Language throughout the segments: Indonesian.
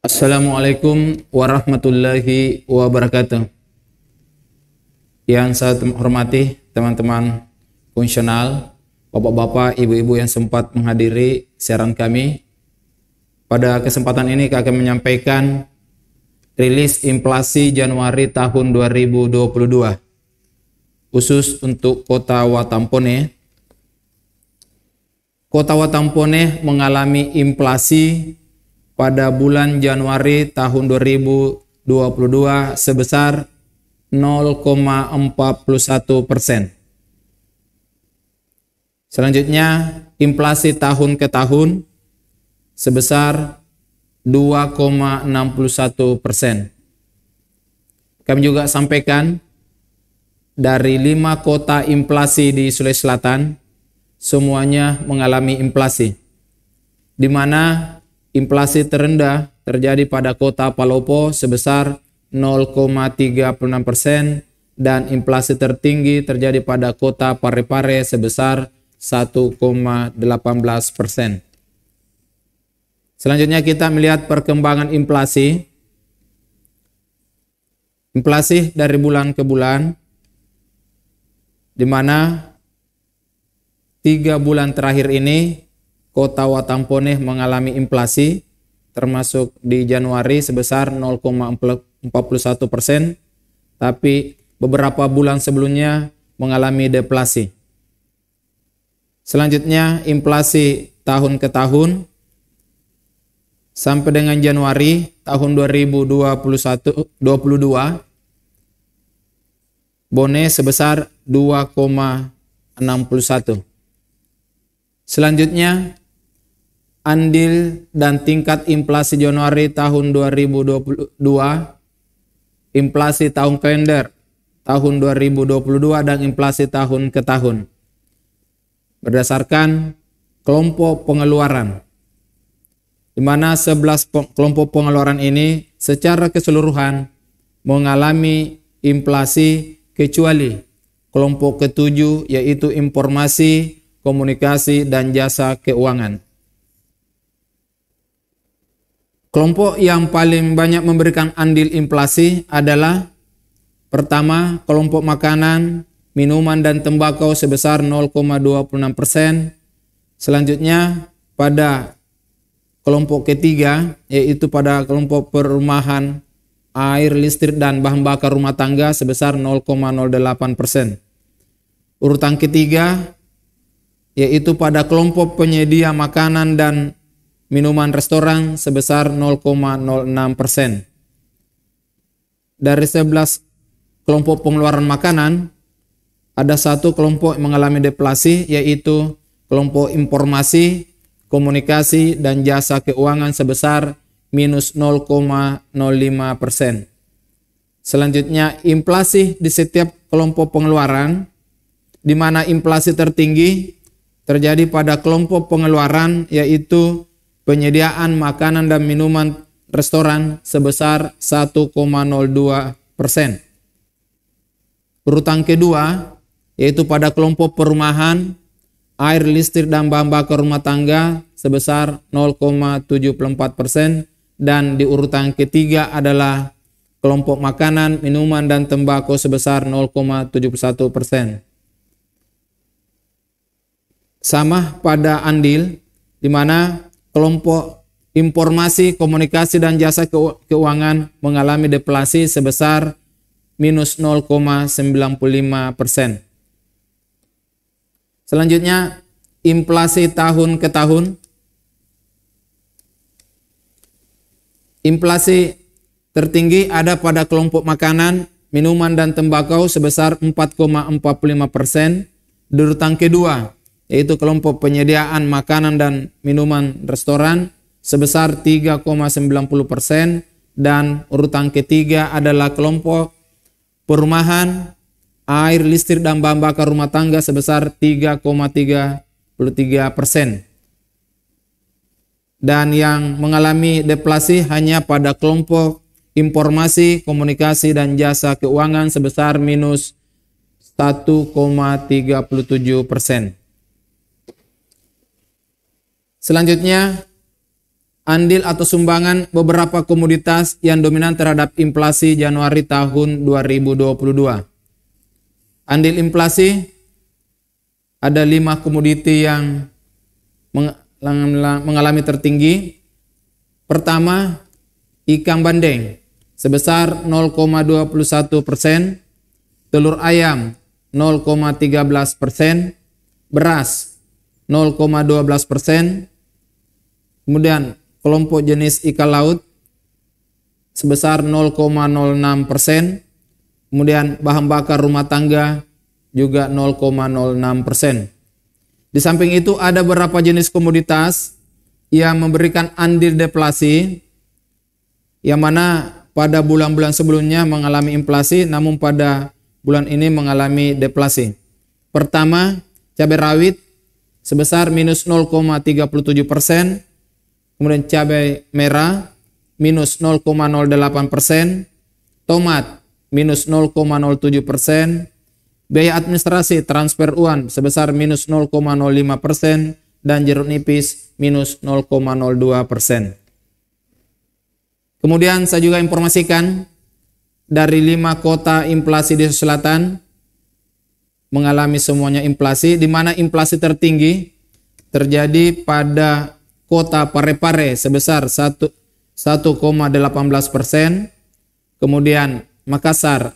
Assalamualaikum warahmatullahi wabarakatuh. Yang saya hormati teman-teman fungsional, bapak-bapak, ibu-ibu yang sempat menghadiri siaran kami. Pada kesempatan ini kami akan menyampaikan rilis inflasi Januari tahun 2022 khusus untuk Kota Watampone. Kota Watampone mengalami inflasi pada bulan Januari tahun 2022 sebesar 0,41%. Selanjutnya, inflasi tahun ke tahun sebesar 2,61%. Kami juga sampaikan dari 5 kota inflasi di Sulawesi Selatan, semuanya mengalami inflasi, di mana inflasi terendah terjadi pada kota Palopo sebesar 0,36% dan inflasi tertinggi terjadi pada kota Parepare sebesar 1,18%. Selanjutnya kita melihat perkembangan inflasi. Inflasi dari bulan ke bulan, di mana 3 bulan terakhir ini Kota Watampone mengalami inflasi, termasuk di Januari sebesar 0,41%, tapi beberapa bulan sebelumnya mengalami deflasi. Selanjutnya, inflasi tahun ke tahun sampai dengan Januari tahun 2022, Bone sebesar 2,61. Selanjutnya, andil dan tingkat inflasi Januari tahun 2022, inflasi tahun kalender tahun 2022 dan inflasi tahun ke tahun. Berdasarkan kelompok pengeluaran, di mana 11 kelompok pengeluaran ini secara keseluruhan mengalami inflasi kecuali kelompok ke-7 yaitu informasi, komunikasi, dan jasa keuangan. Kelompok yang paling banyak memberikan andil inflasi adalah pertama, kelompok makanan, minuman, dan tembakau sebesar 0,26%. Selanjutnya, pada kelompok ketiga, yaitu pada kelompok perumahan, air, listrik, dan bahan bakar rumah tangga sebesar 0,08%. Urutan ketiga, yaitu pada kelompok penyedia makanan dan minuman restoran sebesar 0,06%. Dari 11 kelompok pengeluaran makanan, ada 1 kelompok yang mengalami deflasi, yaitu kelompok informasi, komunikasi, dan jasa keuangan sebesar minus 0,05%. Selanjutnya, inflasi di setiap kelompok pengeluaran, di mana inflasi tertinggi terjadi pada kelompok pengeluaran yaitu penyediaan makanan dan minuman restoran sebesar 1,02%. Urutan kedua yaitu pada kelompok perumahan, air, listrik, dan bahan bakar rumah tangga sebesar 0,74%, dan di urutan ketiga adalah kelompok makanan, minuman, dan tembakau sebesar 0,71%. Sama pada andil, di mana kelompok informasi, komunikasi, dan jasa keuangan mengalami deflasi sebesar minus 0,95%. Selanjutnya, inflasi tahun ke tahun. Inflasi tertinggi ada pada kelompok makanan, minuman, dan tembakau sebesar 4,45%. Di urutan kedua, yaitu kelompok penyediaan makanan dan minuman restoran sebesar 3,90%, dan urutan ketiga adalah kelompok perumahan, air, listrik, dan bahan bakar rumah tangga sebesar 3,33%. Dan yang mengalami deflasi hanya pada kelompok informasi, komunikasi, dan jasa keuangan sebesar minus 1,37%. Selanjutnya, andil atau sumbangan beberapa komoditas yang dominan terhadap inflasi Januari tahun 2022. Andil inflasi, ada 5 komoditi yang mengalami tertinggi. Pertama, ikan bandeng sebesar 0,21%, telur ayam 0,13%, beras 0,12%, kemudian kelompok jenis ikan laut sebesar 0,06%, kemudian bahan bakar rumah tangga juga 0,06%. Di samping itu ada beberapa jenis komoditas yang memberikan andil deflasi, yang mana pada bulan-bulan sebelumnya mengalami inflasi, namun pada bulan ini mengalami deflasi. Pertama, cabai rawit sebesar minus 0,37%, kemudian cabai merah minus 0,08%, tomat minus 0,07%, biaya administrasi transfer uang sebesar minus 0,05%, dan jeruk nipis minus 0,02%. Kemudian saya juga informasikan dari 5 kota inflasi di Selatan mengalami semuanya inflasi, di mana inflasi tertinggi terjadi pada kota Parepare sebesar 1,18%, kemudian Makassar,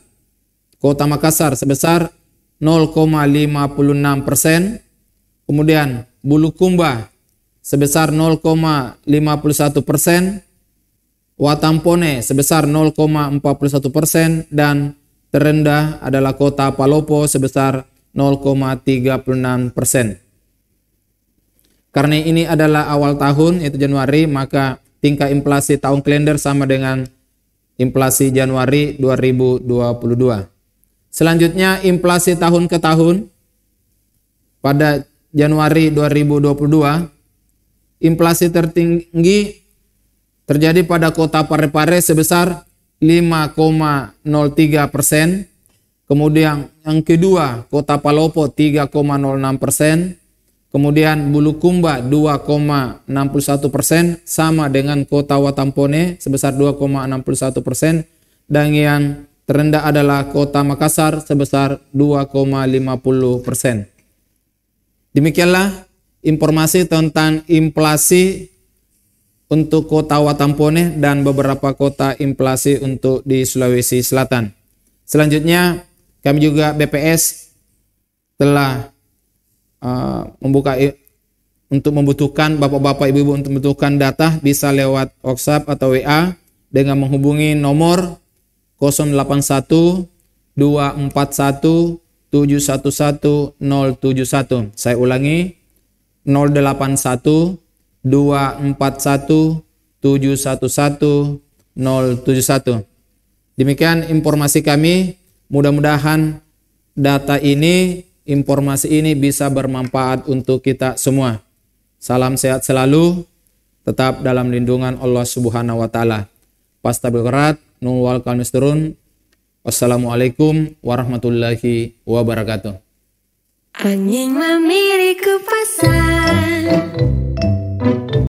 kota Makassar sebesar 0,56%, kemudian Bulukumba sebesar 0,51%, Watampone sebesar 0,41%, dan terendah adalah kota Palopo sebesar 0,36%. Karena ini adalah awal tahun, yaitu Januari, maka tingkat inflasi tahun kalender sama dengan inflasi Januari 2022. Selanjutnya, inflasi tahun ke tahun pada Januari 2022, inflasi tertinggi terjadi pada kota Parepare sebesar 5,03%, kemudian yang kedua kota Palopo 3,06%, kemudian Bulukumba 2,61%, sama dengan kota Watampone sebesar 2,61%, dan yang terendah adalah kota Makassar sebesar 2,50%. Demikianlah informasi tentang inflasi untuk kota Watampone dan beberapa kota inflasi untuk di Sulawesi Selatan. Selanjutnya, kami juga BPS telah membuka untuk membutuhkan bapak-bapak ibu-ibu untuk membutuhkan data, bisa lewat WhatsApp atau WA dengan menghubungi nomor 081 241 711 071. Saya ulangi, 081 241 711 071. Demikian informasi kami. Mudah-mudahan data ini, informasi ini bisa bermanfaat untuk kita semua. Salam sehat selalu, tetap dalam lindungan Allah Subhanahu wa taala. Pastabil Qur'an, nuwal kalmisturun. Wassalamualaikum warahmatullahi wabarakatuh. Angin memiliki pasang